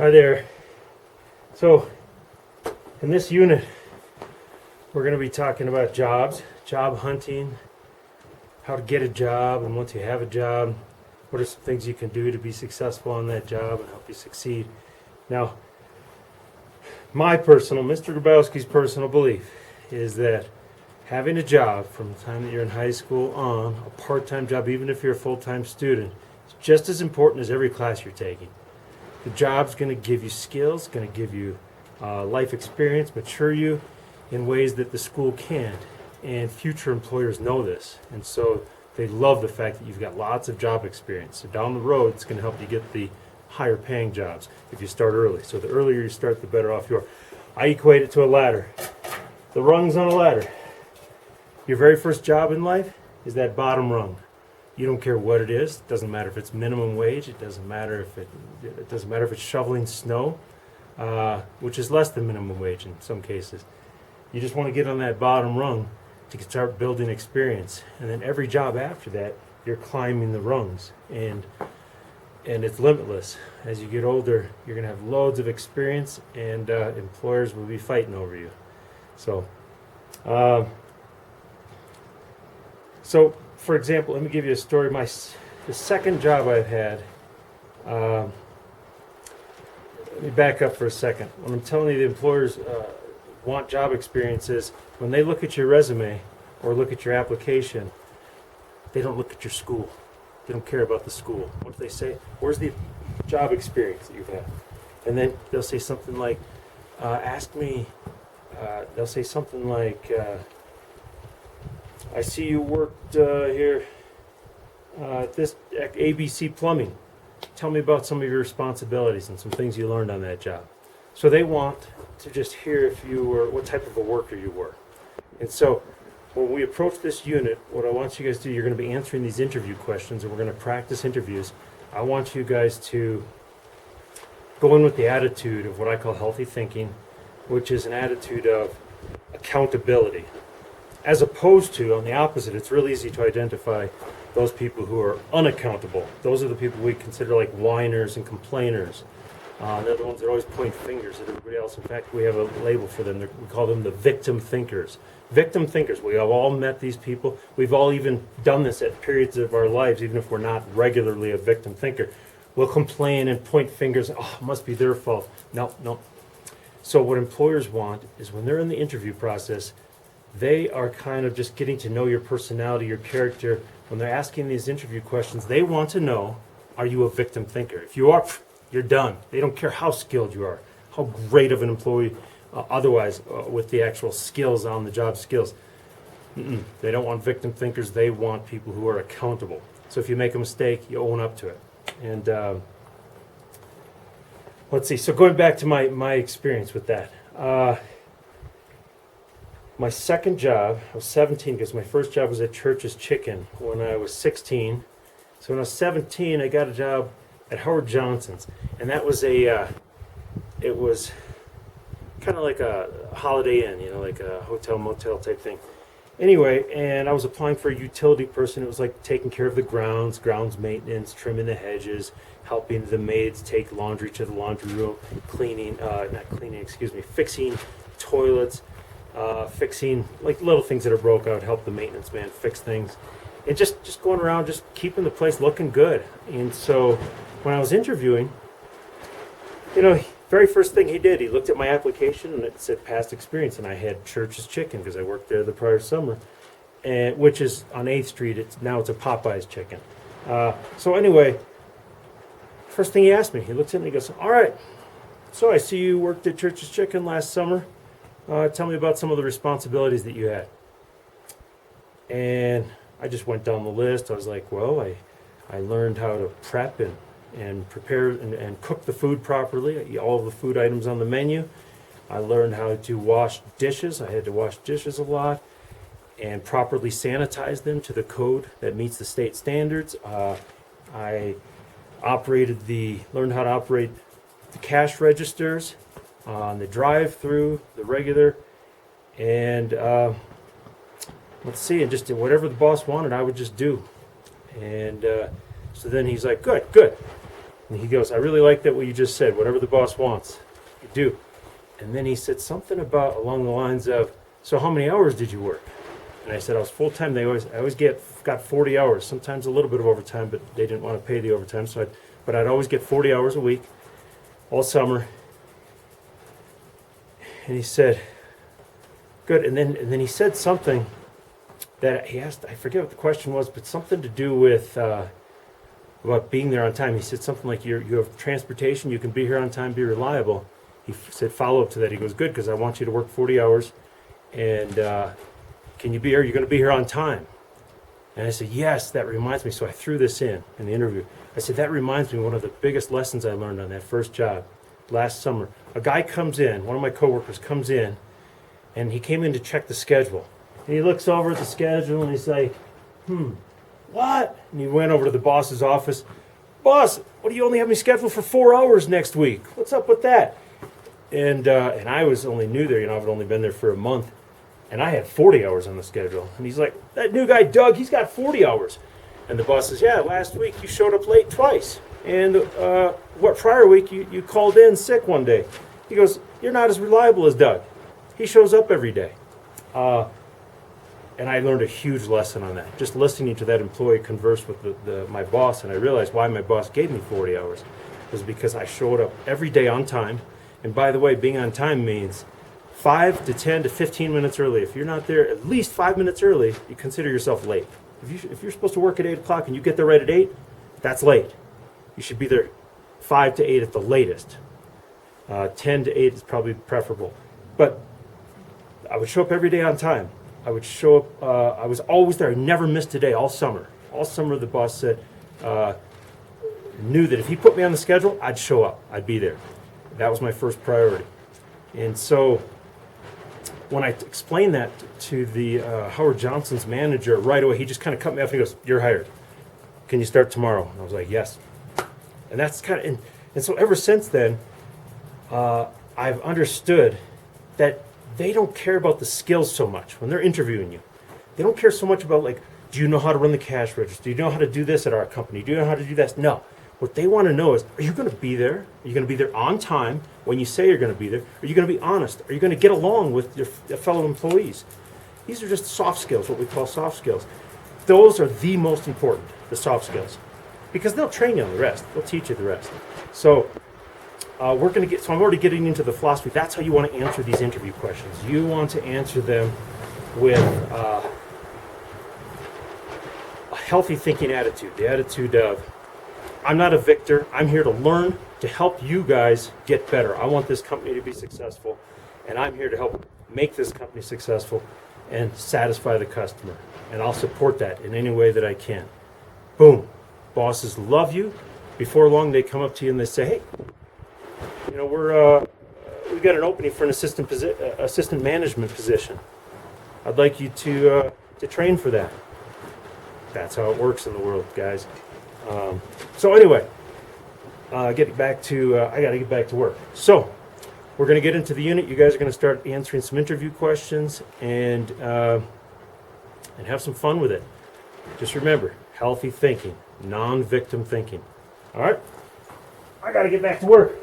Hi there. So, in this unit, we're going to be talking about jobs, job hunting, how to get a job, and once you have a job, what are some things you can do to be successful on that job and help you succeed. Now, Mr. Gryboski's personal belief is that having a job from the time that you're in high school on, a part-time job, even if you're a full-time student, is just as important as every class you're taking. The job's going to give you skills, going to give you life experience, mature you in ways that the school can't. And future employers know this. And so they love the fact that you've got lots of job experience. So down the road, it's going to help you get the higher paying jobs if you start early. So the earlier you start, the better off you are. I equate it to a ladder. The rungs on a ladder. Your very first job in life is that bottom rung. You don't care what it is. It doesn't matter if it's minimum wage. It doesn't matter if it's shoveling snow, which is less than minimum wage in some cases. You just want to get on that bottom rung to start building experience, and then every job after that, you're climbing the rungs, and it's limitless. As you get older, you're going to have loads of experience, and employers will be fighting over you. So. For example, let me give you a story. The second job I've had, let me back up for a second. When I'm telling you the employers want job experiences, when they look at your resume or look at your application, they don't look at your school. They don't care about the school. What do they say? Where's the job experience that you've had? And then they'll say something like, they'll say something like, I see you worked here at ABC Plumbing. Tell me about some of your responsibilities and some things you learned on that job. So they want to just hear what type of a worker you were. And so when we approach this unit, what I want you guys to do, you're going to be answering these interview questions, and we're going to practice interviews. I want you guys to go in with the attitude of what I call healthy thinking, which is an attitude of accountability. As opposed to, on the opposite, it's really easy to identify those people who are unaccountable. Those are the people we consider like whiners and complainers. They're the ones that always point fingers at everybody else. In fact, we have a label for them. We call them the victim thinkers. Victim thinkers. We have all met these people. We've all even done this at periods of our lives, even if we're not regularly a victim thinker. We'll complain and point fingers. Oh, it must be their fault. No. So what employers want is when they're in the interview process, they are kind of just getting to know your personality, your character. When they're asking these interview questions, they want to know, are you a victim thinker? If you are, you're done. They don't care how skilled you are, how great of an employee otherwise with the actual skills on the job skills. They don't want victim thinkers. They want people who are accountable. So if you make a mistake, you own up to it. And let's see. So going back to my experience with that. My second job, I was 17 because my first job was at Church's Chicken when I was 16. So when I was 17, I got a job at Howard Johnson's, and that was it was kind of like a Holiday Inn, like a hotel motel type thing. Anyway, and I was applying for a utility person. It was like taking care of the grounds maintenance, trimming the hedges, helping the maids take laundry to the laundry room, fixing toilets. Fixing like little things that are broke out, help the maintenance man fix things, and just going around, just keeping the place looking good. And so when I was interviewing, very first thing he did, he looked at my application and it said past experience, and I had Church's Chicken because I worked there the prior summer, and which is on 8th Street. Now it's a Popeye's Chicken. So anyway, first thing he asked me, he looked at me and he goes, all right, so I see you worked at Church's Chicken last summer. Tell me about some of the responsibilities that you had. And I just went down the list. I was like, well, I learned how to prep and prepare and cook the food properly, all of the food items on the menu. I learned how to wash dishes. I had to wash dishes a lot and properly sanitize them to the code that meets the state standards. I learned how to operate the cash registers on the drive-through, the regular, and let's see, and just whatever the boss wanted, I would just do. And so then he's like, good. And he goes, I really like that what you just said. Whatever the boss wants, you do. And then he said something about along the lines of, so how many hours did you work? And I said, I was full-time. I always got 40 hours, sometimes a little bit of overtime, but they didn't want to pay the overtime. But I'd always get 40 hours a week, all summer. And he said, good. And then he said something that he asked, I forget what the question was, but something to do with about being there on time. He said something like, you have transportation, you can be here on time, be reliable. He said follow up to that. He goes, good, because I want you to work 40 hours, and can you be here? You're going to be here on time. And I said, yes, that reminds me. So I threw this in the interview. I said, that reminds me of one of the biggest lessons I learned on that first job last summer. A guy comes in, one of my coworkers comes in, and he came in to check the schedule. And he looks over at the schedule and he's like, what? And he went over to the boss's office. Boss, what do you only have me scheduled for 4 hours next week? What's up with that? And I was only new there, I've only been there for a month. And I had 40 hours on the schedule. And he's like, that new guy, Doug, he's got 40 hours. And the boss says, yeah, last week you showed up late twice. And what prior week you called in sick one day. He goes, you're not as reliable as Doug. He shows up every day. And I learned a huge lesson on that. Just listening to that employee converse with my boss, and I realized why my boss gave me 40 hours was because I showed up every day on time. And by the way, being on time means 5 to 10 to 15 minutes early. If you're not there at least 5 minutes early, you consider yourself late. If you're supposed to work at 8 o'clock and you get there right at 8, that's late. You should be there 5 to 8 at the latest. 10 to 8 is probably preferable. But I would show up every day on time. I would show up, I was always there. I never missed a day all summer. All summer the boss said, knew that if he put me on the schedule, I'd show up. I'd be there. That was my first priority. And so when I explained that to the Howard Johnson's manager right away, he just kind of cut me off and he goes, you're hired. Can you start tomorrow? And I was like, yes. And that's kind of, and so ever since then, I've understood that they don't care about the skills so much when they're interviewing you. They don't care so much about, like, do you know how to run the cash register? Do you know how to do this at our company? Do you know how to do this? No. What they want to know is, are you going to be there? Are you going to be there on time when you say you're going to be there? Are you going to be honest? Are you going to get along with your fellow employees? These are just soft skills, what we call soft skills. Those are the most important, the soft skills, because they'll train you on the rest. They'll teach you the rest. So I'm already getting into the philosophy. That's how you want to answer these interview questions. You want to answer them with a healthy thinking attitude. The attitude of, I'm not a victor. I'm here to learn, to help you guys get better. I want this company to be successful, and I'm here to help make this company successful and satisfy the customer. And I'll support that in any way that I can. Boom. Bosses love you. Before long, they come up to you and they say, hey, we've got an opening for an assistant management position. I'd like you to train for that. That's how it works in the world, guys. So anyway, I got to get back to work. So we're going to get into the unit. You guys are going to start answering some interview questions and have some fun with it. Just remember, healthy thinking, non-victim thinking. All right, I got to get back to work.